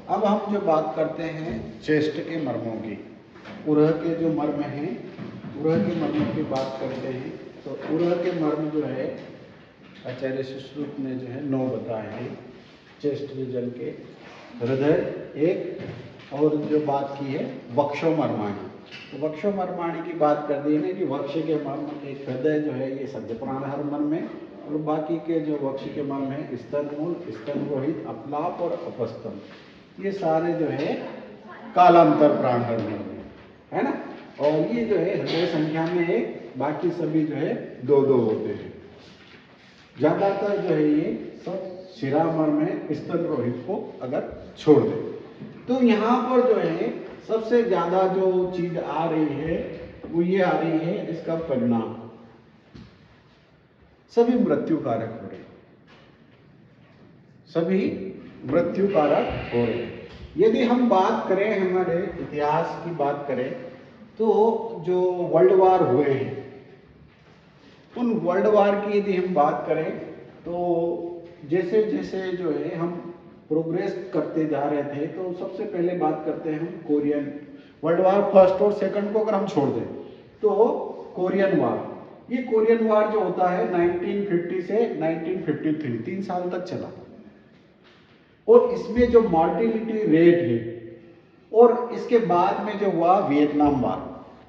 अब हम जो बात करते हैं चेस्ट के मर्मों की, उरह के जो मर्म हैं, उरह के मर्मों की बात करते हैं। तो उरह के मर्म जो है आचार्य सुश्रुत ने जो है 9 बताए हैं चेस्ट रीजन के। हृदय एक, और जो बात की है वक्षोमर्माणी। तो वक्षोमर्माणी की बात कर दी है कि वक्ष के मर्म, एक हृदय जो है ये सद्य प्राणहर मर्म है, और बाकी के जो वक्ष के मर्म है स्तनमूल, स्तनरोहित, अपलाप और अपस्तम, ये सारे जो है कालांतर प्राणहर मर्म है ना। और ये जो है हृदय संख्या में एक, बाकी सभी जो है 2-2 होते हैं। ज्यादातर जो है ये सब शिरामर्म है स्तनरोहित को अगर छोड़ दे। तो यहाँ पर जो है सबसे ज्यादा जो चीज आ रही है वो ये आ रही है, इसका परिणाम सभी मृत्यु कारक हो रहे हैं, सभी मृत्यु कारक हो रहे हैं। यदि हम बात करें, हमारे इतिहास की बात करें, तो जो वर्ल्ड वार हुए हैं, उन वर्ल्ड वार की यदि हम बात करें तो जैसे जैसे जो है हम प्रोग्रेस करते जा रहे थे, तो सबसे पहले बात करते हैं हम कोरियन वर्ल्ड वार फर्स्ट और सेकंड को अगर हम छोड़ दें तो कोरियन वार। ये कोरियन वार जो होता है 1950 से 1953 3 साल तक चला, और इसमें जो मॉर्टिलिटी रेट है, और इसके बाद में जो हुआ वियतनाम वार।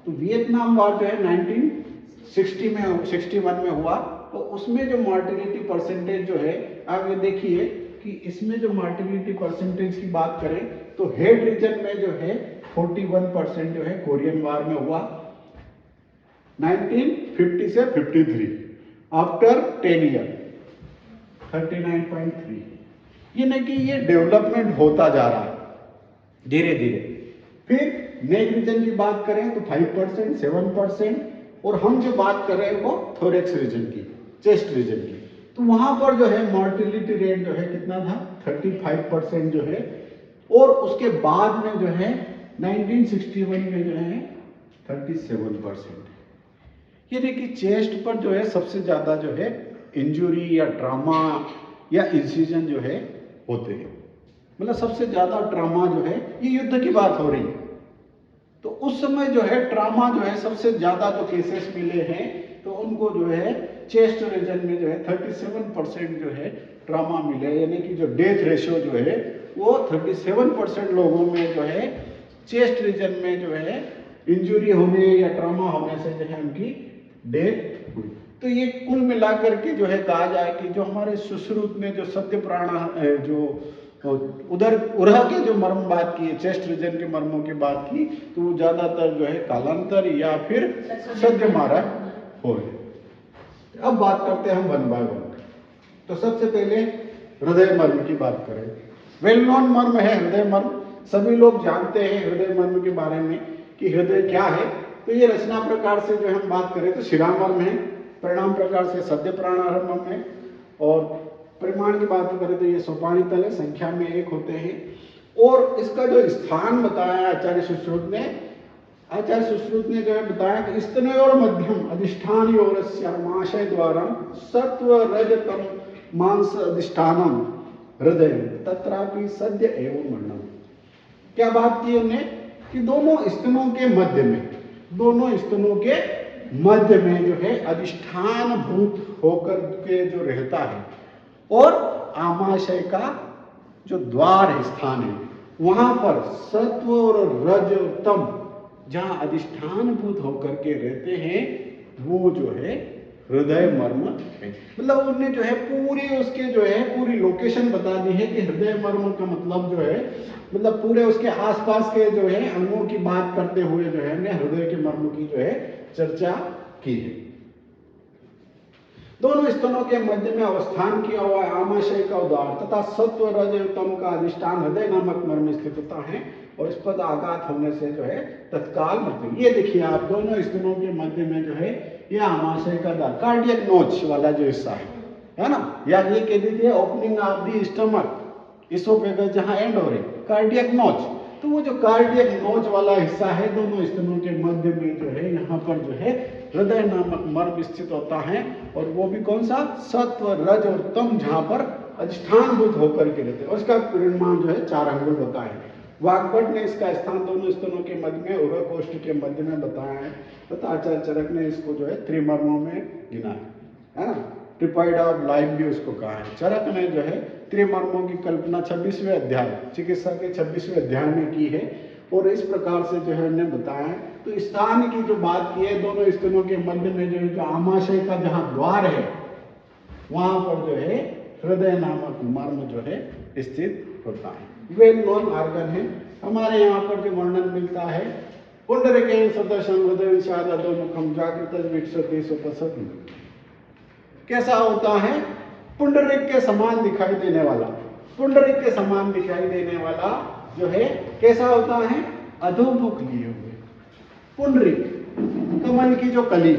तो वियतनाम वार जो है 1961 में हुआ, तो उसमें जो मॉर्टिलिटी परसेंटेज जो है, आप ये देखिए कि इसमें जो मॉर्टिलिटी परसेंटेज की बात करें तो हेड रीजन में जो है 41% जो है कोरियन वार में हुआ 1950 से 53, आफ्टर 10 ईयर 39.3। यानी कि ये डेवलपमेंट होता जा रहा है धीरे धीरे। फिर नेक रीजन की बात करें तो 5%, 7%, और हम जो बात कर रहे हैं वो थोरेक्स रीजन की, चेस्ट रीजन की, तो वहां पर जो है मॉर्टिलिटी रेट जो है कितना था 35% जो है, और उसके बाद में जो है 1961 में जो है 37%। यानी कि चेस्ट पर जो है सबसे ज्यादा जो है इंजुरी या ट्रामा या इंसिजन जो है होते हैं, मतलब सबसे ज्यादा ट्रामा जो है, ये युद्ध की बात हो रही है। तो उस समय जो है ट्रामा जो है सबसे ज्यादा जो केसेस मिले हैं, तो उनको जो है चेस्ट रीजन में जो है 37% जो है ट्रामा मिले, यानी कि जो डेथ रेशियो जो है वो 37% लोगों में जो है चेस्ट रीजन में जो है इंजुरी होने या ट्रामा होने से जो है उनकी डेथ हुई। तो ये कुल मिलाकर के जो है कहा जाए कि जो हमारे सुश्रुत ने जो सत्य प्राण जो उधर उरह के जो मर्म बात की, चेस्ट रीजन के मर्मों की बात की, तो वो ज्यादातर जो है कालांतर या फिर सद्य मारक हो रहे। अब बात करते हैं हम वन बाय वन। तो सबसे पहले हृदय मर्म की बात करें। वेल नोन मर्म है हृदय मर्म, सभी लोग जानते हैं हृदय मर्म के बारे में कि हृदय क्या है। तो ये रचना प्रकार से जो हम बात करें तो शिरामर्म है, परिणाम प्रकार से सद्य प्राणारंभ है, और परिमाण की बात करें तो ये सोपानी तल है, संख्या में 1 होते हैं। और इसका जो स्थान बताया आचार्य सुश्रुत ने, जो है बताया कि स्तनयोर मध्यम अधिष्ठानयोरस्यामाशय द्वारा सत्व रजतम मांस अधिष्ठानम हृदय तत्रापि सद्य एवं मरणम। क्या बात की उन्होंने कि दोनों स्तनों के मध्य में जो है अधिष्ठान भूत होकर के जो रहता है, और आमाशय का जो द्वार है, स्थान है, वहां पर सत्व और रज और तम जहां अधिष्ठान भूत होकर के रहते हैं, वो जो है हृदय मर्म है। मतलब उन्होंने जो है पूरी उसके जो है पूरी लोकेशन बता दी है कि हृदय मर्म का मतलब जो है, मतलब पूरे उसके आसपास के जो है अंगों की बात करते हुए जो है हमने हृदय के मर्म की जो है चर्चा की है। दोनों स्तनों के मध्य में अवस्थान किया हुआ आमाशय का उद्वार तथा सत्व रजतम का अधिष्ठान हृदय नामक मर्म स्थित होता है, और इस पर आघात होने से जो है तत्काल मृत्यु। ये देखिए आप, दोनों स्तनों के मध्य में जो है ये आमाशय का द्वार, कार्डियक नोच वाला जो हिस्सा है ना, या ये कह दीजिए opening of the stomach, oesophagus जहां एंड हो रहे, कार्डियक नोच। तो वो जो कार्डियक नोच वाला हिस्सा है दोनों स्तनों के मध्य में जो है, यहाँ पर जो है हृदय नामक मर्म स्थित होता है, और वो भी कौन सा, सत्व रज और तम, जहां पर अधिष्ठानभूत होकर के रहते हैं। उसका परिमाण जो है 4 अंगुल होता है। वाग्भट ने इसका स्थान दोनों स्तनों के मध्य में, उभय कोष्ठ के मध्य में बताया है तथा आचार्य चरक ने इसको जो है त्रिमर्मों में गिना है ना। ट्रिपॉइड ऑफ लाइफ भी उसको कहा है। चरक ने जो है त्रिमर्मों की कल्पना 26वें अध्याय चिकित्सा के 26वें अध्याय में की है और इस प्रकार से जो है उन्हें बताया है। तो स्थान की जो बात की है, दोनों स्तनों के मध्य में जो है जो आमाशय का जहाँ द्वार है वहां पर जो है हृदय नामक मर्म जो है स्थित होता है। वेल नोन ऑर्गन है। हमारे यहाँ पर जो वर्णन मिलता है पुंडरीकेन सदृशं हृदय विषाद अधोमुखम जागृत विकसति सुपसति। कैसा होता है? पुंडरीक के समान दिखाई देने वाला, पुंडरीक के समान दिखाई देने वाला जो है कैसा होता है? अधोमुख लिए हुए। पुंडरीक कमल की जो कली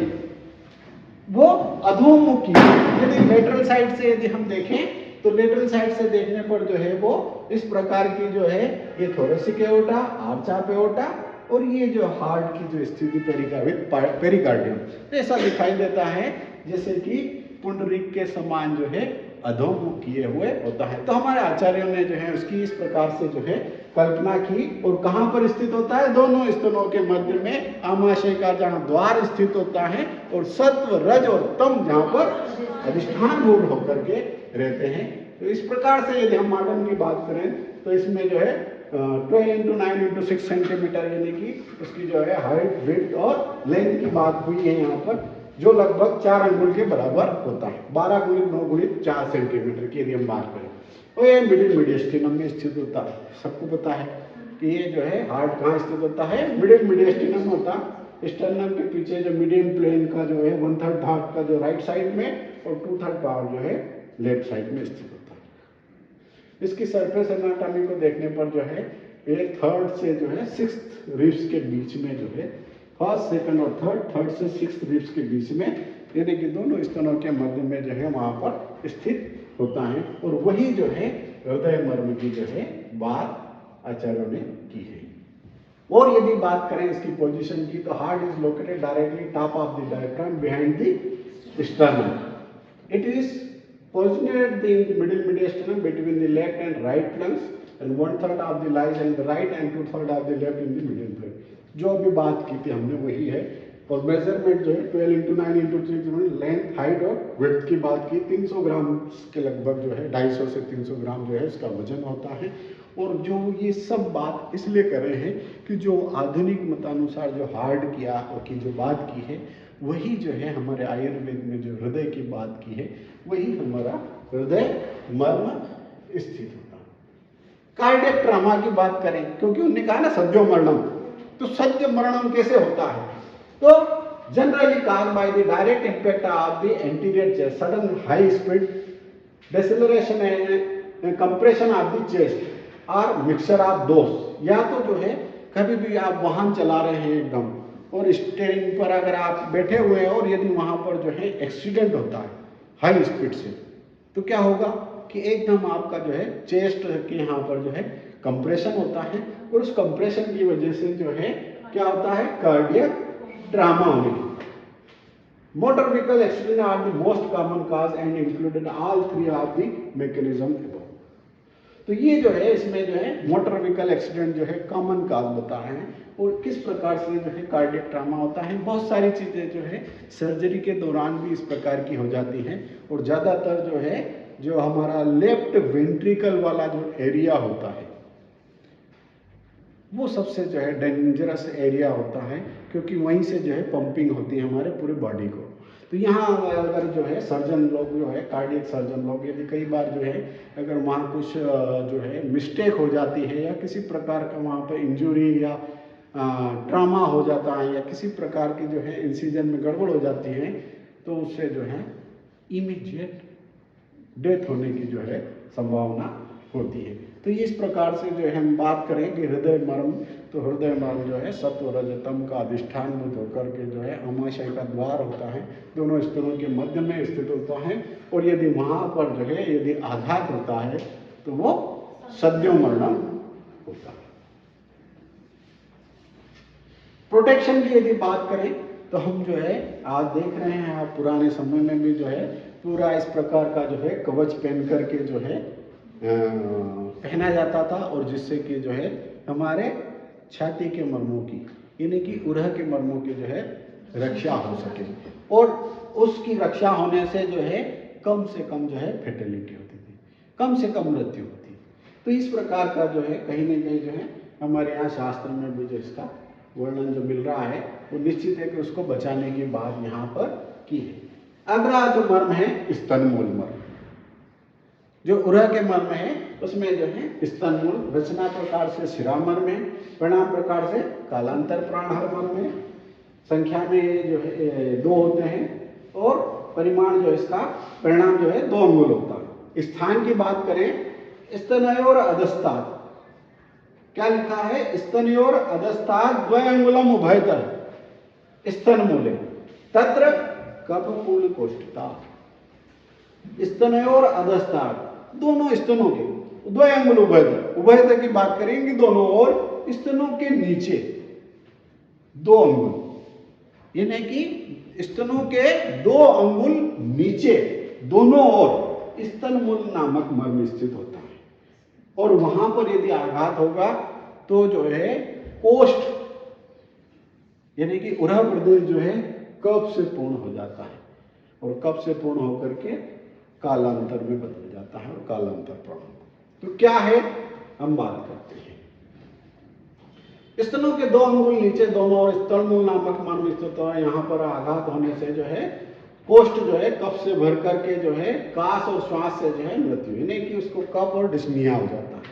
वो अधोमुखी। यदि लेटरल साइड से यदि हम देखें तो लेटरल साइड से देखने पर जो है वो इस प्रकार की जो है ये थोरेसिक एओर्टा, आर्चा एओर्टा और ये जो हार्ट की जो स्थिति पेरिकार्डियम ऐसा दिखाई देता है जैसे कि पुंडरीक के समान जो है अधोमुख किए हुए होता है। तो हमारे आचार्यों ने जो है उसकी इस प्रकार से जो है कल्पना की। और कहाँ पर स्थित होता है? दोनों स्तनों के मध्य में आमाशय का जहाँ द्वार स्थित होता है और सत्व, रज और तम जहाँ पर अधिष्ठान भूत होकर के रहते हैं। तो इस प्रकार से यदि हम मॉडर्न की बात करें तो इसमें जो है 12 × 9 × 6 सेंटीमीटर यानी कि उसकी जो है हाइट, विड्थ और लेंथ की बात हुई है यहाँ पर, जो लगभग 4 अंगुल के बराबर होता है। 12 × 9 × 4 सेंटीमीटर की यदि हम बात करें तो ये मिडिल मीडियस्टिनम में स्थित होता है। सबको पता है कि ये जो है हार्ट कहाँ स्थित होता है? मिडिल मीडियस्टिनम होता है। स्टर्नम के पीछे जो मीडियम प्लेन का जो है 1/3 भाग का जो राइट साइड में और 2/3 भाग जो है लेफ्ट साइड में स्थित होता है। इसकी सरफेस एनाटॉमी को देखने पर जो है 1/3 से जो है 6th रिब्स के बीच में जो है 1st, 2nd और 3rd से 6th रिब्स के बीच में यानी कि दोनों स्तनों के मध्य में जो है वहां पर स्थित होता है। और वही जो है हृदय मर्म की जो है बात आचार्यों ने की है। और यदि बात करें इसकी पोजीशन की तो heart is located directly top of the diaphragm behind the sternum. It is positioned in the middle mediastinum between the left and right lungs and 1/3 of the lies in the right and 2/3 of the left in the median third। जो अभी बात की थी हमने वही है। और measurement जो है 12 × 9 × 3 लेंथ, हाइट और विड्थ की बात की। 300 ग्राम के लगभग जो है 250 से 300 ग्राम जो है इसका वजन होता है। और जो ये सब बात इसलिए कर रहे हैं कि जो आधुनिक मतानुसार जो हार्ट की जो बात की है वही जो है हमारे आयुर्वेद में जो हृदय की बात की है वही हमारा हृदय मर्म स्थित होता है। कार्डियक ट्रामा की बात करें क्योंकि उन्होंने कहा ना सद्यो मरणम, तो सद्य मरणम कैसे होता है? तो generally caused by the direct impact of the anterior chest, sudden high speed deceleration and compression of the chest और मिक्सचर ऑफ दोस। या तो जो है कभी भी आप वाहन चला रहे हैं एकदम और स्टीयरिंग पर अगर आप बैठे हुए हैं और यदि वहां पर जो है एक्सीडेंट होता है हाई स्पीड से तो क्या होगा कि एकदम आपका जो है चेस्ट के यहाँ पर जो है कंप्रेशन होता है और उस कंप्रेशन की वजह से जो है क्या होता है? कार्डियक ट्रामा होने की। Motor vehicle accident are the most common cause and included all 3 of the mechanism. तो ये जो है इसमें जो है मोटर व्हीकल एक्सीडेंट जो है कॉमन काज बताए हैं और किस प्रकार से जो है कार्डियक ट्रामा होता है। बहुत सारी चीज़ें जो है सर्जरी के दौरान भी इस प्रकार की हो जाती हैं और ज़्यादातर जो है जो हमारा लेफ्ट वेंट्रिकल वाला जो एरिया होता है वो सबसे जो है डेंजरस एरिया होता है क्योंकि वहीं से जो है पंपिंग होती है हमारे पूरे बॉडी को। तो यहाँ अगर जो है सर्जन लोग जो है कार्डियक सर्जन लोग यदि कई बार जो है अगर वहाँ कुछ जो है मिस्टेक हो जाती है या किसी प्रकार का वहाँ पर इंजरी या ट्रामा हो जाता है या किसी प्रकार की जो है इंसिजन में गड़बड़ हो जाती है तो उससे जो है इमीडिएट डेथ होने की जो है संभावना होती है। तो इस प्रकार से जो है हम बात करें कि हृदय मर्म, तो हृदय मर्म जो है सत्व रजतम का अधिष्ठान होकर के जो है आमाशय का द्वार होता है, दोनों स्तनों के मध्य में स्थित होता है और यदि वहाँ पर जो है यदि आघात होता है तो वो सद्यो मरणम होता है। प्रोटेक्शन की यदि बात करें तो हम जो है आज देख रहे हैं आप पुराने समय में भी जो है पूरा इस प्रकार का जो है कवच पहन करके जो है पहना जाता था, और जिससे कि जो है हमारे छाती के मर्मों की, यानी कि उरह के मर्मों की जो है रक्षा हो सके, और उसकी रक्षा होने से जो है कम से कम जो है फेटेलिटी होती थी, कम से कम मृत्यु होती। तो इस प्रकार का जो है कहीं न कहीं जो है हमारे यहाँ शास्त्र में भी जो इसका वर्णन जो मिल रहा है वो निश्चित है कि उसको बचाने की बात यहाँ पर की है। अगला जो मर्म है स्तनमूल मर्म, जो उरह के मर्म है उसमें जो है स्तनमूल रचना प्रकार से शिरामर्म है, परिणाम प्रकार से कालांतर प्राणहर मर्म है। संख्या में जो है 2 होते हैं, और परिमाण जो इसका परिणाम जो है 2 अंगुल होता है। स्थान की बात करें, स्तनयोर अधस्तात्, क्या लिखा है, स्तनयोर अधस्तात् 2 अंगुलम उभयतः स्तनमूले तत्र कफपूर्ण कोष्ठता। स्तनयोर अधस्तात्, दोनों स्तनों के 2 अंगुल उभयतः, उभयतः की बात करेंगे दोनों ओर, स्तनों के नीचे 2 अंगुल, यानी कि स्तनों के 2 अंगुल नीचे दोनों ओर स्तनमूल नामक मर्म स्थित होता है, और वहां पर यदि आघात होगा तो जो है कोष्ठ यानी कि उरह प्रदेश जो है कफ से पूर्ण हो जाता है, और कफ से पूर्ण होकर के कालांतर में बदल जाता है, और कालांतर प्राण। तो क्या है हम बात करते हैं, स्तनों के 2 अंगुल नीचे दोनों ओर स्तनमूल नामक मर्म स्थित है। यहाँ पर आघात होने से जो है कोष्ठ जो है कफ से भर करके जो है काश और श्वास से जो है मृत्यु, यानी कि उसको कफ और डिस्निया हो जाता है।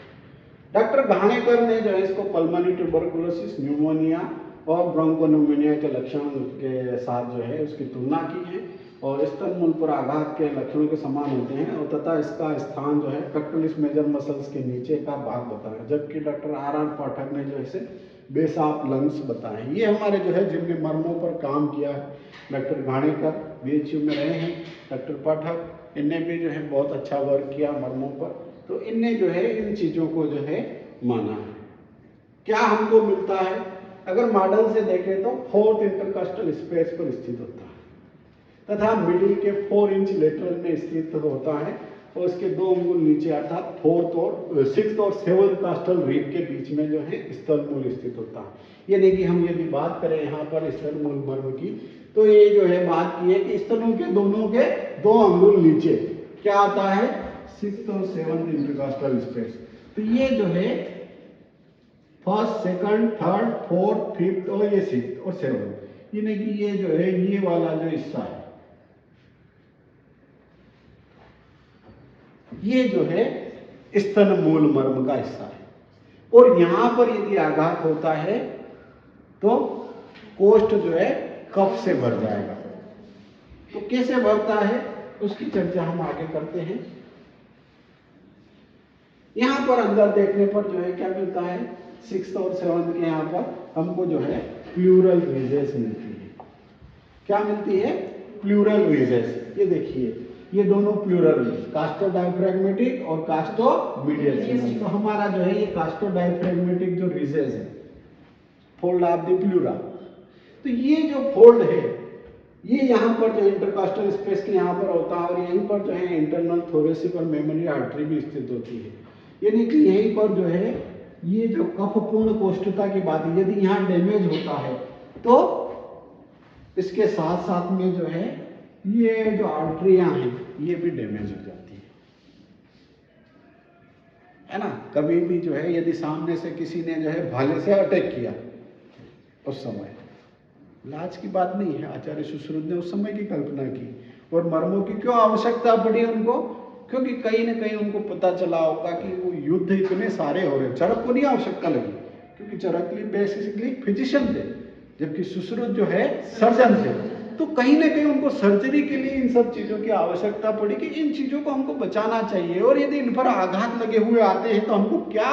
डॉक्टर घाणेकर ने जो है इसको पल्मोनरी ट्यूबरकुलोसिस, न्यूमोनिया और ब्रोंकोन्यूमोनिया के लक्षण के साथ जो है उसकी तुलना की है, और स्तनमूल पर आघात के लक्षणों के समान होते हैं, और तथा इसका स्थान जो है पेक्टोरलिस मेजर मसल्स के नीचे का भाग बताया, जबकि डॉक्टर आर पाठक ने जो इसे बेस ऑफ लंग्स बताए। ये हमारे जो है जिनने मर्मों पर काम किया है, डॉक्टर घाणेकर बीएचयू में रहे हैं, डॉक्टर पाठक इनने भी जो है बहुत अच्छा वर्क किया मर्मों पर, तो इनने जो है इन चीज़ों को जो है माना है। क्या हमको मिलता है, अगर मॉडल से देखें तो 4th इंटरकास्टल स्पेस पर स्थित होता है, तथा मिडिल के 4 इंच लेटरल में स्थित होता है, और उसके 2 अंगुल नीचे अर्थात 4th और 6th और 7th कास्टल रिब के बीच में जो है स्तनमूल स्थित होता है। यानी कि हम यदि बात करें यहाँ पर स्तनमूल मर्म की, तो ये जो है बात की है कि स्तनों के दोनों के 2 अंगुल नीचे क्या आता है, 6th और 7th इंटरकास्टल स्पेस। तो ये जो है 1st, 2nd, 3rd, 4th, 5th और ये 6th और 7th, यानी कि ये जो है ये वाला जो हिस्सा है ये जो है स्तनमूल मर्म का हिस्सा है, और यहां पर यदि आघात होता है तो कोष्ठ जो है कफ से भर जाएगा। तो कैसे भरता है उसकी चर्चा हम आगे करते हैं। यहां पर अंदर देखने पर जो है क्या मिलता है, 6th और 7th के यहाँ पर हमको जो है प्लूरल रीजेस मिलती है। क्या मिलती है, प्लूरल रीजेस। ये देखिए ये दोनों प्लूरल, कास्टो डायफ्रैग्मेटिक और कास्टो मीडियल। तो हमारा जो है ये कास्टो डायफ्रैग्मेटिक जो रीजेस है, फोल्ड ऑफ द प्लूरा, तो ये जो फोल्ड है ये यहाँ पर जो इंटरकास्टल स्पेस के यहाँ पर होता है, और यहीं पर जो है इंटरनल थोरेसिक और मेमोरी आर्टरी भी स्थित होती है। यानी कि यहीं पर जो है ये जो कफपूर्ण कोष्ठता की बात है, यदि यहाँ डैमेज होता है तो इसके साथ साथ में जो है ये जो आर्टरियां हैं ये भी डैमेज हो जाती है ना। कभी भी जो है यदि सामने से किसी ने जो है भाले से अटैक किया, उस समय लाज की बात नहीं है, आचार्य सुश्रुत ने उस समय की कल्पना की, और मर्मों की क्यों आवश्यकता पड़ी उनको, क्योंकि कहीं ना कहीं उनको पता चला होगा कि वो युद्ध इतने सारे हो रहे। चरक को नहीं आवश्यकता लगी, क्योंकि चरक बेसिकली फिजिशियन थे, जबकि सुश्रुत जो है सर्जन थे, तो कहीं ना कहीं उनको सर्जरी के लिए इन सब चीज़ों की आवश्यकता पड़ी कि इन चीज़ों को हमको बचाना चाहिए, और यदि इन पर आघात लगे हुए आते हैं तो हमको क्या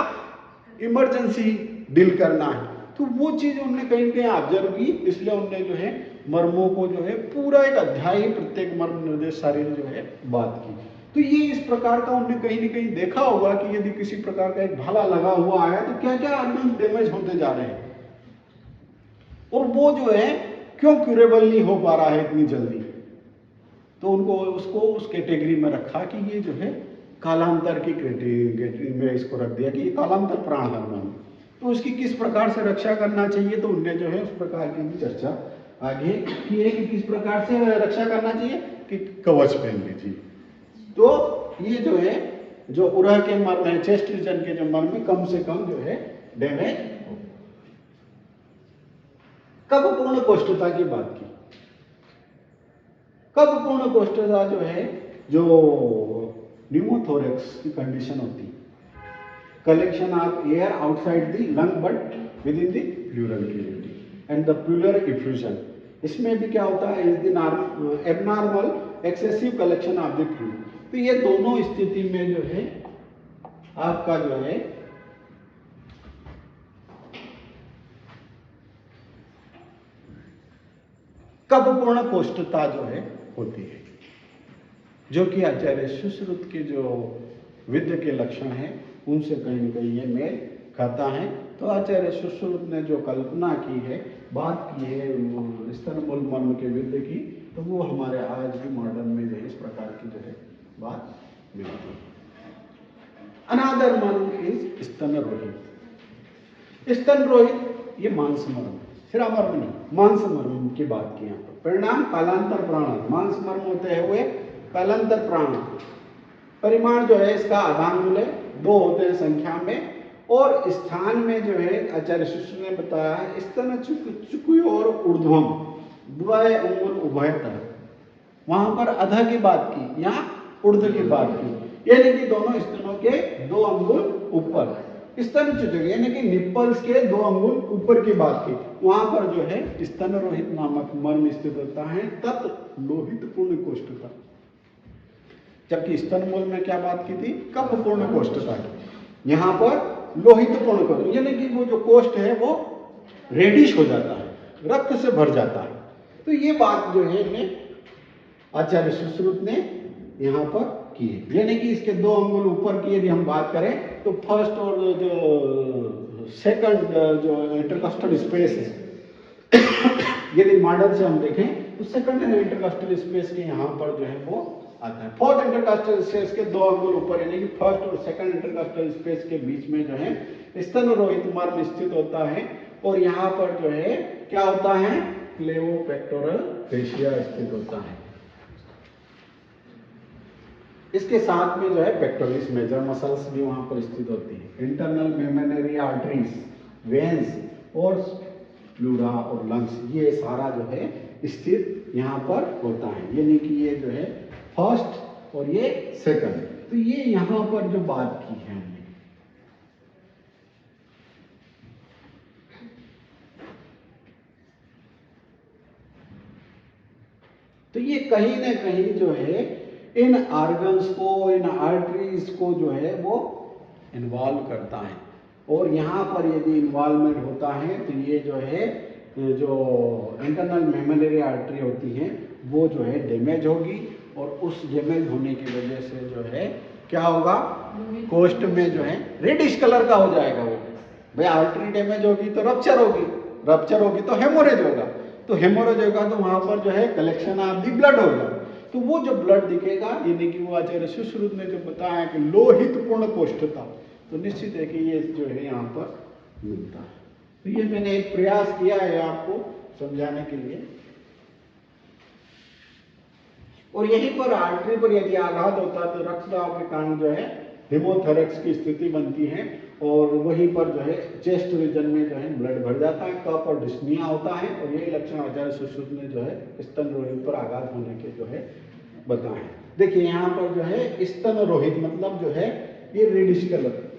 इमरजेंसी डील करना है। तो वो चीज़ उन्होंने कहीं ना कहीं ऑब्जर्व की, इसलिए उन्होंने जो है मर्मों को जो है पूरा एक अध्याय प्रत्येक मर्म निर्देश शारीर जो है बात की। तो ये इस प्रकार का उन्होंने कहीं ना कहीं देखा होगा कि यदि किसी प्रकार का एक भाला लगा हुआ है तो क्या क्या ऑर्गन डैमेज होते जा रहे हैं, और वो जो है क्यों क्यूरेबल नहीं हो पा रहा है इतनी जल्दी। तो उनको उसको उस कैटेगरी में रखा कि ये जो है कालांतर की कैटेगरी में इसको रख दिया कि ये कालांतर प्राण हार्मोन। तो उसकी किस प्रकार से रक्षा करना चाहिए, तो उनने जो है उस प्रकार की भी चर्चा आगे की है कि किस प्रकार से रक्षा करना चाहिए कि कवच पहन लीजिए। तो ये जो है जो उरह के मर्म है, चेस्ट रीजन के जो मर्म में कम से कम जो है डैमेज हो। कब पूर्ण कोष्ठता की बात की, कब पूर्ण कोष्ठता जो है जो न्यूमोथोरेक्स की कंडीशन होती है, collection of air outside the lung but with in the pleural cavity and the pleural effusion. इसमें भी क्या होता है, is the abnormal excessive collection of the fluid. तो ये दोनों स्थिति में जो है आपका जो है कब पूर्ण कोष्ठता जो है होती है, जो कि आचार्य सुश्रुत के जो विद्य के लक्षण हैं उनसे कहीं न कहीं ये मेल खाता है। तो आचार्य सुश्रुत ने जो कल्पना की है, बात की है स्तनमूल मर्म के विद्य की, तो वो हमारे आज भी मॉडर्न में जो इस प्रकार की जो है बात मिलती है। अनादर मर्म इज स्तन रोहित। स्तन रोहित ये मांस मर्म, सिरा मर्म नहीं, मांस मर्म की बात की यहाँ पर। परिणाम कालांतर प्राण, मांस मर्म होते हुए कालांतर प्राण। परिमाण जो है इसका आधान है, 2 होते हैं संख्या में, और स्थान में जो है आचार्य शिष्य ने बताया है स्तन चुकुयोर ऊर्ध्वम द्वय अंगुल उभयतः। वहां पर अध की बात की, यहाँ ऊर्ध्व की बात की, यानी कि दोनों स्तनों के 2 अंगुल ऊपर। स्तन चुचक यानी कि निप्पल्स के 2 अंगुल ऊपर की बात की, वहां पर जो है स्तन रोहित नामक मर्म स्थित होता है, तत् लोहित पूर्ण कोष्ठता। जबकि स्तनमूल में क्या बात की थी, कफ पूर्ण कोष्ठता की, यहाँ पर लोहित पूर्ण कोष्ठ, यानी कि वो जो कोष्ठ है वो रेडिश हो जाता है, रक्त से भर जाता है। तो ये बात जो है इन्हें आचार्य सुश्रुत ने यहाँ पर की है, यानी कि इसके 2 अंगुल ऊपर की यदि हम बात करें तो फर्स्ट और जो सेकंड जो इंटरकॉस्टल स्पेस है यदि मॉडल से हम देखें तो सेकंड इंटरकॉस्टल स्पेस के यहाँ पर जो है वो आता है। फोर्थ इंटरकॉस्टल स्पेस के 2 अंगुल ऊपर, यानी कि फर्स्ट और सेकंड इंटरकॉस्टल स्पेस के बीच में जो है स्तन रोहित मर्म स्थित होता है, और यहाँ पर जो है क्या होता है, क्लेवोपेक्टोरल फेशिया स्थित होता है। इसके साथ में जो है पेक्टोरिस मेजर मसल्स भी वहां पर स्थित होती है। इंटरनल मेमनरी आर्टरीज, वेन्स और प्लूरा और लंग्स, ये सारा जो है स्थित यहाँ पर होता है, यानी कि ये जो है फर्स्ट और ये सेकंड। तो ये यहाँ पर जो बात की है हमने, तो ये कहीं ना कहीं जो है इन ऑर्गन्स को, इन आर्टरीज को जो है वो इन्वॉल्व करता है, और यहाँ पर यदि इन्वॉल्वमेंट होता है तो ये जो है जो इंटरनल मेमनरी आर्टरी होती है वो जो है डैमेज होगी, और उस डैमेज होने की वजह से जो है क्या होगा, कोष्ठ में जो है रेडिश कलर का हो जाएगा वो। भाई आर्टरी डैमेज होगी तो रप्चर होगी, रप्चर होगी तो हेमोरेज होगा, तो हेमोरेज होगा तो वहां पर जो है कलेक्शन ऑफ दी ब्लड होगा, तो वो जो ब्लड दिखेगा, यानी कि वो आचार्य सुश्रुत ने जो बताया कि लोहित पूर्ण कोष्ठता, तो निश्चित है कि ये जो है यहाँ पर मिलता है। तो ये मैंने एक प्रयास किया है आपको समझाने के लिए। और यहीं पर आर्टरी पर यदि आघात होता है तो रक्तस्राव के कारण जो है हिमोथोरेक्स की स्थिति बनती है, और वहीं पर जो है चेस्ट रीजन में जो है ब्लड भर जाता है, कफ और डिस्निया होता है, और यही लक्षण आचार्य सुश्रुत ने जो है स्तन रोहित पर आघात होने के जो है बताए। देखिए यहाँ पर जो है स्तन रोहित मतलब जो है ये रेडिश कलर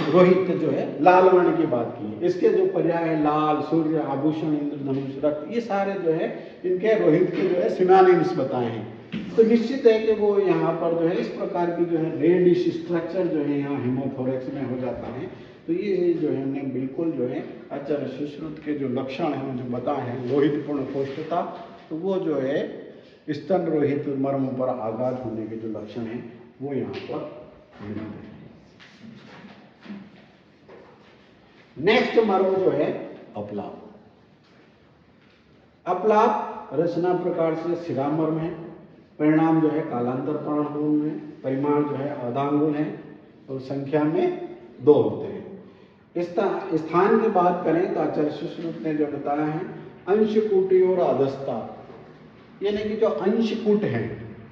रोहित जो है लाल वर्ण की बात की है। इसके जो पर्याय है लाल, सूर्य, आभूषण, इंद्रधनुष, रक्त, ये सारे जो है इनके रोहित के जो है सिनोनिम्स बताए हैं। तो निश्चित है कि वो यहाँ पर जो है इस प्रकार की जो है रेडिश स्ट्रक्चर जो है यहाँ हिमोथोरेक्स में हो जाता है। तो ये जो है हमने बिल्कुल जो है आचार्य सुश्रुत के जो लक्षण हैं जो बताए हैं, लोहित पूर्ण कोष्ठता, तो वो जो है स्तन रोहित मर्म पर आघात होने के जो लक्षण हैं वो यहाँ पर मिलते हैं। नेक्स्ट मर्म जो है अपलाप। अपलाप रचना प्रकार से शिरामर्म है, परिणाम जो है कालांतर प्राणगुण है, परिमाण जो है अर्धांगुल है और संख्या में 2 होते हैं। स्थान की बात करें तो आचार्य सुश्रुत ने जो बताया है अंशकुटी और अधस्ता, यानी कि जो अंशकुट हैं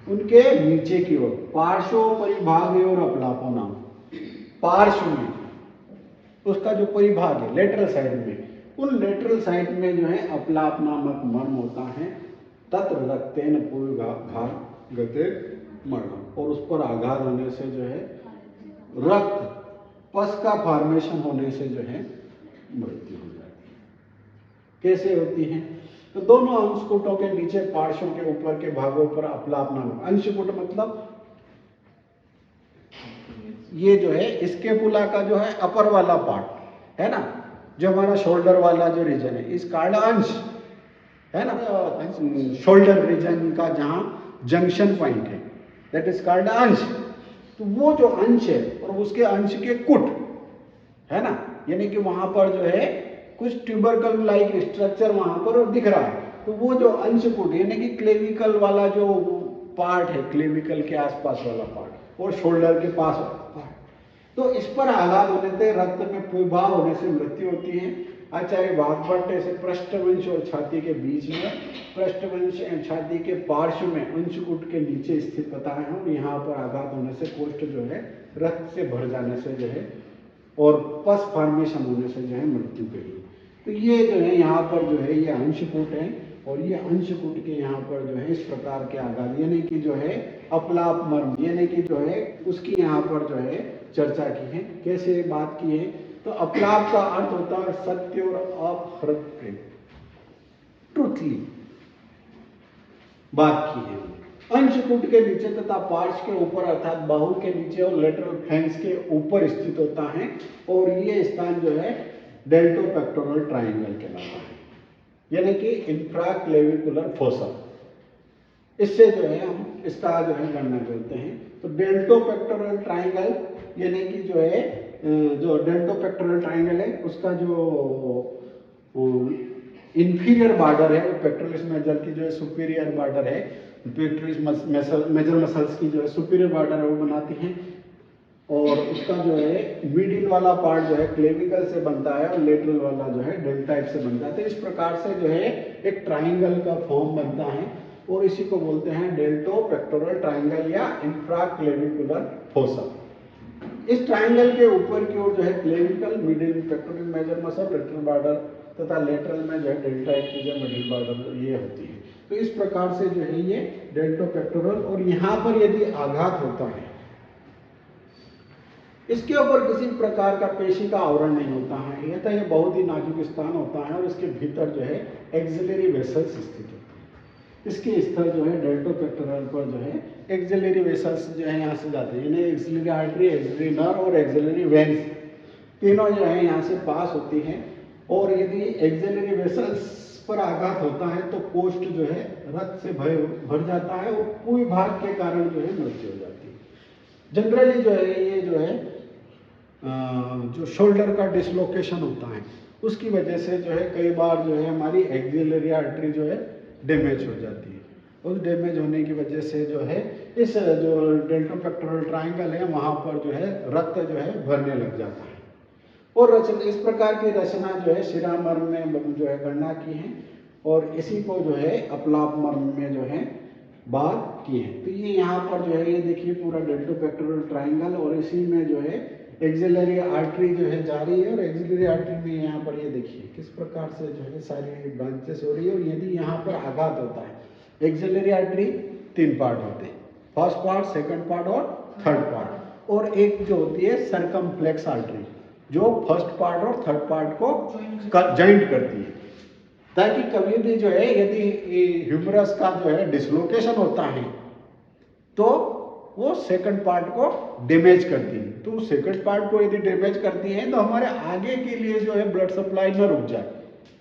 उनके नीचे की ओर पार्श्व परिभाग और अपलापो नाम, पार्श्व में उसका जो परिभाग है लेटरल साइड में, उन लेटरल साइड में जो है अपलाप नामक मर्म होता है। तत्र रक्तेन पूर्वाघात गते मर्म, और उस पर आघात होने से जो है रक्त पस का फॉर्मेशन होने से जो है मृत्यु हो जाती है। कैसे होती है? तो दोनों अंशकुटों के नीचे पार्श्वों के ऊपर के भागों पर अपलाप नामक, अंशकुट मतलब ये जो है स्केपुला का जो है अपर वाला पार्ट है ना, जो हमारा शोल्डर वाला जो रीजन है, इस कार्ड अंश है ना, शोल्डर रीजन का जहां जंक्शन पॉइंट है, दैट इज कॉल्ड अंश। तो वो जो अंश है और उसके अंश के कुट है ना, यानी कि वहां पर जो है कुछ ट्यूबरकल लाइक स्ट्रक्चर वहां पर दिख रहा है, तो वो जो अंश कुट यानी कि क्लेविकल वाला जो पार्ट है, क्लेविकल के आसपास वाला पार्ट और शोल्डर के पास वाला पार्ट, तो इस पर आघात होने से रक्त में प्रवाह होने से मृत्यु होती है। आचार्य भागवत ऐसे पृष्ठवंश और छाती के बीच में, पृष्ठवंश एवं छाती के पार्श्व में अंशकुट के नीचे स्थित बताए हैं, और यहाँ पर आघात होने से कोष्ठ जो है रक्त से भर जाने से जो है और पस फॉर्मेशन होने से जो है मृत्यु कही। तो ये जो है यहाँ पर जो है ये अंशकुट है, और ये अंशकुट के यहाँ पर जो है इस प्रकार के आघात यानी कि जो है अपलाप मर्म यानी कि जो है उसकी यहाँ पर जो है चर्चा की है। कैसे बात की है? तो अपलाप का अर्थ होता है सत्य और अपहृत प्रेम, ट्रूथली बात की है। अंशकुट के नीचे तथा पार्श्व के ऊपर अर्थात बाहु के नीचे और लेटरल फ्लैंक्स के ऊपर स्थित होता है, और ये स्थान जो है डेल्टोपेक्टोरल ट्रायंगल कहलाता है, यानी कि इंफ्राक्लेविकुलर फोसा। इससे जो है हम इसका जो है गणना करते हैं। तो डेल्टोपेक्टोरल ट्रायंगल यानी कि जो है जो डेल्टोपेक्टोरल ट्रायंगल है उसका जो इंफीरियर बॉर्डर है वो पेक्टोरलिस मेजर की जो है सुपीरियर बॉर्डर है, पेक्टोरलिस मेजर मसल्स की जो है सुपीरियर बॉर्डर है वो बनाती हैं, और उसका जो है मिडिल वाला पार्ट जो है क्लेविकल से बनता है और लेटरल वाला जो है डेल टाइप से बनता है। तो इस प्रकार से जो है एक ट्राइंगल का फॉर्म बनता है, और इसी को बोलते हैं डेल्टोपेक्टोरल ट्राइंगल या इंफ्राक्लेविकुलर फोसा। इस ट्राइंगल के ऊपर की ओर जो है clavicle, middle pectoral major muscle, lateral border तथा लेटरल में जो है डेल टाइप की जो मिडिल बॉर्डर ये होती है। तो इस प्रकार से जो है ये डेल्टोपेक्टोरल, और यहाँ पर यदि आघात होता है इसके ऊपर किसी प्रकार का पेशी का आवरण नहीं होता है, यह तो ये बहुत ही नाजुक स्थान होता है, और इसके भीतर जो है एक्सिलरी वेसल्स स्थित होते हैं। इसके स्तर जो है डेल्टोपेक्टोरल पर जो है एक्सिलरी वेसल्स जो है यहाँ से जाते हैं, यानी एक्सिलरी आर्टरी, एक्सिलरी नर्व और एक्सिलरी वेन्स तीनों जो है यहाँ से पास होती हैं, और यदि एक्सिलरी वेसल्स पर आघात होता है तो कोष्ठ जो है रक्त से भर जाता है, और पूर्ण भाग के कारण जो है मृत्यु हो जाती है। जनरली जो है ये जो है जो शोल्डर का डिसलोकेशन होता है उसकी वजह से जो है कई बार जो है हमारी एक्सिलरी आर्टरी जो है डैमेज हो जाती है। उस डैमेज होने की वजह से जो है इस जो डेल्टोपेक्टोरल ट्रायंगल है वहाँ पर जो है रक्त जो है भरने लग जाता है, और रचना इस प्रकार की रचना जो है शिरामर्म में जो है गणना की है, और इसी को जो है अपलाप मर्म में जो है बात की है। तो ये यहाँ पर जो है ये देखिए पूरा डेल्टोपेक्टोरल ट्रायंगल, और इसी में जो है एक्सिलरी आर्टरी जो है जा रही है, और एक्सिलरी आर्टरी में यहाँ पर ये देखिए किस प्रकार से जो है सारी ब्रांचेस हो रही है। और यदि यहाँ पर आघात होता है, एक्सिलरी आर्टरी 3 पार्ट होते हैं, फर्स्ट पार्ट, सेकंड पार्ट और थर्ड पार्ट, और एक जो होती है सर्कमफ्लेक्स आर्टरी जो फर्स्ट पार्ट और थर्ड पार्ट को जॉइंट करती है, ताकि कभी भी जो है यदि ह्यूमरस का जो है डिसलोकेशन होता है तो वो सेकंड पार्ट को डैमेज करती है। तो सेकंड पार्ट को यदि डैमेज करती है तो हमारे आगे के लिए जो है ब्लड सप्लाई न रुक जाए,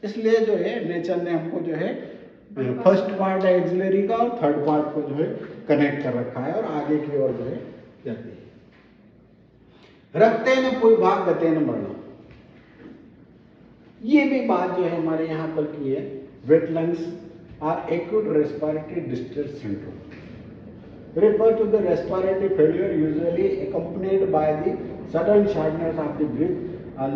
इसलिए जो है नेचर ने हमको जो है फर्स्ट पार्ट है एक्सिलरी का और थर्ड पार्ट को जो है कनेक्ट कर रखा है, और आगे की ओर जो है जाती है। रक्तेन पूर्वाघ गतेन मरणम, ये भी बात जो है हमारे यहाँ पर की है। Wet lungs are acute respiratory distress syndrome. Refer to the respiratory failure usually accompanied by the sudden shortness of the breath,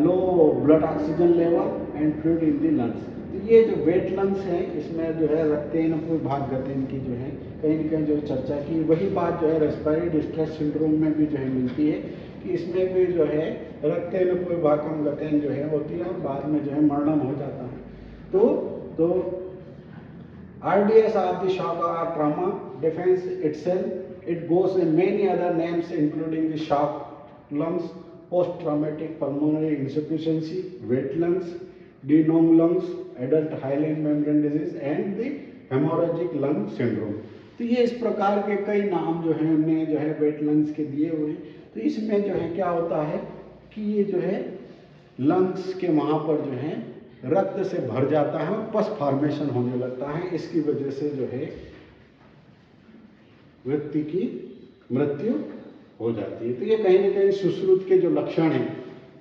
low blood oxygen level and fluid in the lungs। तो ये जो वेट लंग्स है इसमें जो है रक्तहीन भाग गतिहीन की जो है कहीं न कहीं जो चर्चा की, वही बात जो है रेस्पिरेटरी डिस्ट्रेस सिंड्रोम में भी जो है मिलती है कि इसमें भी जो है रक्तहीन भाग गतिहीन जो है होती है और बाद में जो है मरणम हो जाता है। तो RDS of the shock or trauma defines itself. It goes in many other names including the shock lungs, post-traumatic pulmonary insufficiency, wet lungs, de-novo lungs, adult hyaline membrane disease and the hemorrhagic lung syndrome। तो ये इस प्रकार के कई नाम जो है हमने जो है वेट लंग्स के दिए हुए हैं। तो इसमें जो है क्या होता है कि ये जो है लंग्स के वहाँ पर जो है रक्त से भर जाता है और पस फॉर्मेशन होने लगता है, इसकी वजह से जो है व्यक्ति की मृत्यु हो जाती है। तो ये कहीं ना कहीं सुश्रुत के जो लक्षण हैं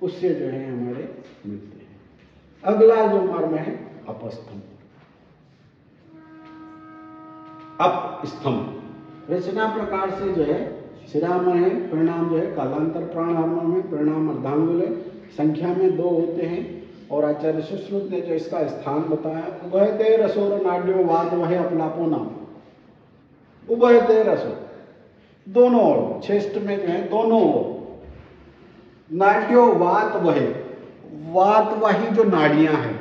उससे जो है हमारे मिलते हैं। अगला जो मर्म है अपस्थम। अपस्थम रचना प्रकार से जो है शिरामय है, परिणाम जो है कालांतर प्राणायाम में, परिणाम अर्धांगुल है, संख्या में 2 होते हैं और आचार्य सुश्रुत ने जो इसका स्थान बताया उभयते रसोर नाड्यो वात वह अपलापो नाम। उभयते रसो दोनों ओर, चेस्ट में जो है दोनों ओर, नाड्यो वात वही, वात वाही जो नाड़ियां हैं,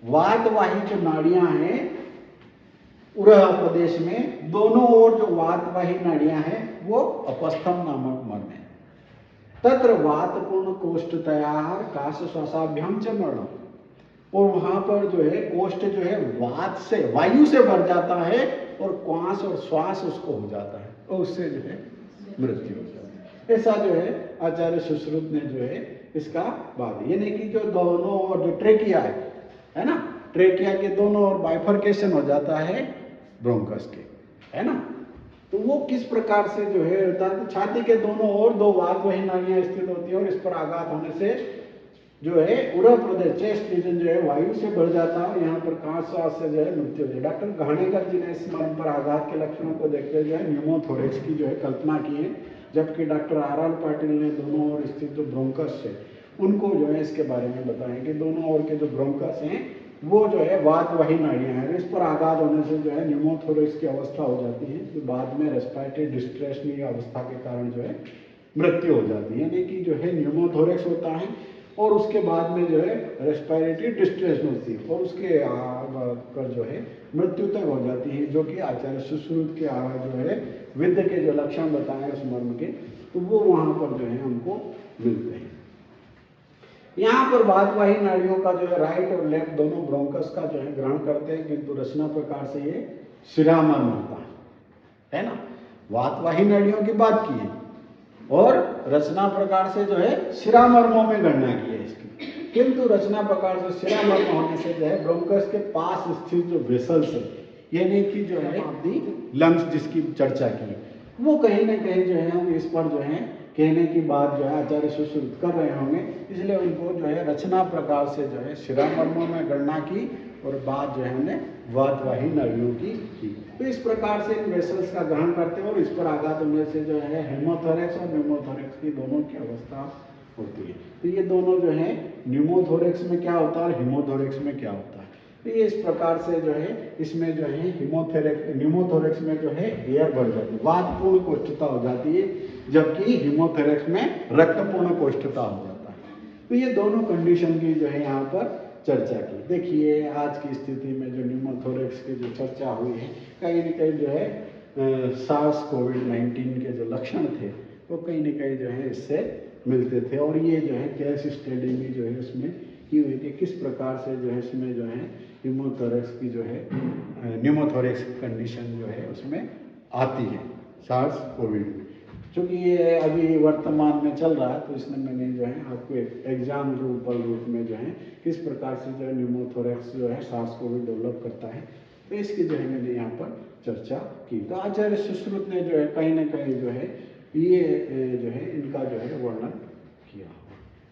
वात वाही जो नाड़ियां हैं उरह प्रदेश में दोनों ओर जो वात वाही नाड़ियां हैं वो अपस्थम नामक मर्म है। तत्र वातपूर्ण कोष्ठतयार काश श्वासाभ्याम च मरणम। और वहां पर जो है कोष्ठ जो है वात से वायु से भर जाता है और श्वास और श्वास उसको हो जाता है और उससे जो है मृत्यु हो जाती है। ऐसा जो है आचार्य सुश्रुत ने जो है इसका बात, यानी कि जो दोनों और जो ट्रेकिया है ना, ट्रेकिया के दोनों ओर बाइफर्केशन हो जाता है ब्रोंकस के, है ना। तो वो किस प्रकार से जो है होता है, छाती के दोनों ओर 2 वात वही नाड़ियां स्थित होती है और इस पर आघात होने से जो है उरह प्रदेश चेस्ट रीजन जो है वायु से भर जाता है और यहाँ पर कांस श्वास से जो है मृत्यु हो जाए। डॉक्टर घाणेकर जी ने इस मर्म पर आघात के लक्षणों को देखते हुए न्यूमोथोरेक्स की जो है कल्पना की है, जबकि डॉक्टर RR पाटिल ने दोनों ओर स्थित जो ब्रोंकस है उनको जो है इसके बारे में बताया कि दोनों ओर के जो ब्रोंकस हैं वो जो है वात वही नाड़ियां हैं, इस पर आघात होने से जो है न्यूमोथोरेक्स की अवस्था हो जाती है, जो बाद में रेस्पिरेटरी डिस्ट्रेस की अवस्था के कारण जो है मृत्यु हो जाती है। यानी कि जो है न्यूमोथोरेक्स होता है और उसके बाद में जो है रेस्पिरेटरी डिस्ट्रेस होती है और उसके कर जो है मृत्यु तक हो जाती है, जो कि आचार्य सुश्रुत के जो है विद्य के जो लक्षण बताए उस मर्म के, तो वो वहां पर जो है हमको मिलते हैं। यहाँ पर वातवाही नाड़ियों का जो है राइट और लेफ्ट दोनों ब्रोंकस का जो है ग्रहण करते हैं, किंतु रचना प्रकार से ये शिरामर्म होता है ना। वातवाही नाड़ियों की बात की है और रचना प्रकार से जो है शिरामर्मों में गणना की है इसकी, किंतु रचना प्रकार से शिरामर्म होने से जो है ब्रोंकस के पास स्थित जो वेसल्स है, यानी कि जो है आपकी लंग्स जिसकी चर्चा की, वो कहीं ना कहीं जो है हम इस पर जो है कहने की बात जो है आचार्य सुश्रुत कर रहे होंगे, इसलिए उनको जो है रचना प्रकार से जो है शिरामर्मों में गणना की और बात जो है हमने वातवाही नाड़ियों की। तो इस प्रकार से इन वेसल्स का ग्रहण करते हैं और इस पर आघात होने से जो है हेमोथोरेक्स और न्यूमोथोरेक्स की दोनों की अवस्था होती है। तो ये दोनों जो है न्यूमोथोरेक्स में क्या होता है और हिमोथोरेक्स में क्या होता है, तो ये इस प्रकार से जो है इसमें जो है न्यूमोथोरेक्स में जो है एयर बढ़ जाती है, वातपूर्ण कोष्ठता हो जाती है, जबकि हिमोथोरेक्स में रक्तपूर्ण कोष्ठता हो जाता है। तो ये दोनों कंडीशन की जो है यहाँ पर चर्चा की। देखिए आज की स्थिति में जो न्यूमोथोरेक्स की जो चर्चा हुई है, कहीं न कहीं जो है सार्स कोविड-19 के जो लक्षण थे वो कहीं न कहीं जो है इससे मिलते थे और ये जो है केस स्टडी भी जो है उसमें की हुई थी, किस प्रकार से जो है इसमें जो है न्यूमोथोरेक्स की जो है न्यूमोथोरेक्स कंडीशन जो है उसमें आती है सार्स कोविड में। चूँकि ये अभी वर्तमान में चल रहा है तो इसमें मैंने जो है आपको एक एग्जाम रूप में जो है किस प्रकार से जो है न्यूमोथोरेक्स जो है सार्स कोविड डेवलप करता है, तो इसकी जो है मैंने यहाँ पर चर्चा की। तो आचार्य सुश्रुत ने जो है कहीं ना कहीं जो है ये जो है इनका जो है वर्णन किया।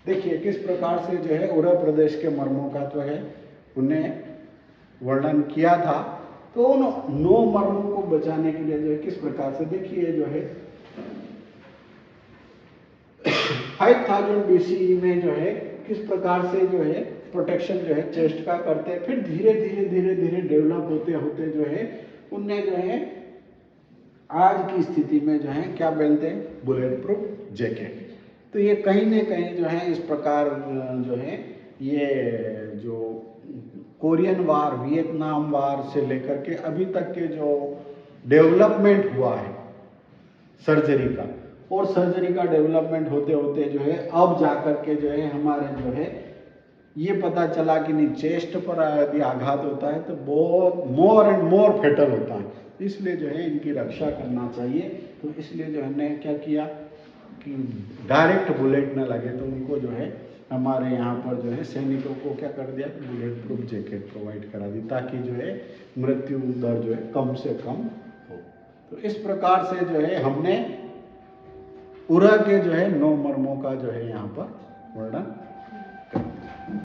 देखिए किस प्रकार से जो है उरह प्रदेश के मर्मों का तो है उन्हें वर्णन किया था। तो उन 9 मर्मों को बचाने के लिए जो है किस प्रकार से, देखिए जो है 5000 BCE में जो है किस प्रकार से जो है प्रोटेक्शन जो है चेस्ट का करते हैं, फिर धीरे धीरे डेवलप होते होते जो है उनने जो है आज की स्थिति में जो है क्या पहनते हैं, बुलेट प्रूफ जैकेट। तो ये कहीं ना कहीं जो है इस प्रकार जो है ये जो कोरियन वार, वियतनाम वार से लेकर के अभी तक के जो डेवलपमेंट हुआ है सर्जरी का, और सर्जरी का डेवलपमेंट होते होते जो है अब जाकर के जो है हमारे जो है ये पता चला कि नहीं, चेस्ट पर यदि आघात होता है तो बहुत मोर एंड मोर फेटल होता है, इसलिए जो है इनकी रक्षा करना चाहिए। तो इसलिए जो हमने क्या किया कि डायरेक्ट बुलेट न लगे, तो उनको जो है हमारे यहाँ पर जो है सैनिकों को क्या कर दिया, बुलेट प्रूफ जैकेट प्रोवाइड करा दी, ताकि जो है मृत्यु दर जो है कम से कम हो। तो इस प्रकार से जो है हमने उरा के जो है 9 मर्मों का जो है यहाँ पर वर्णन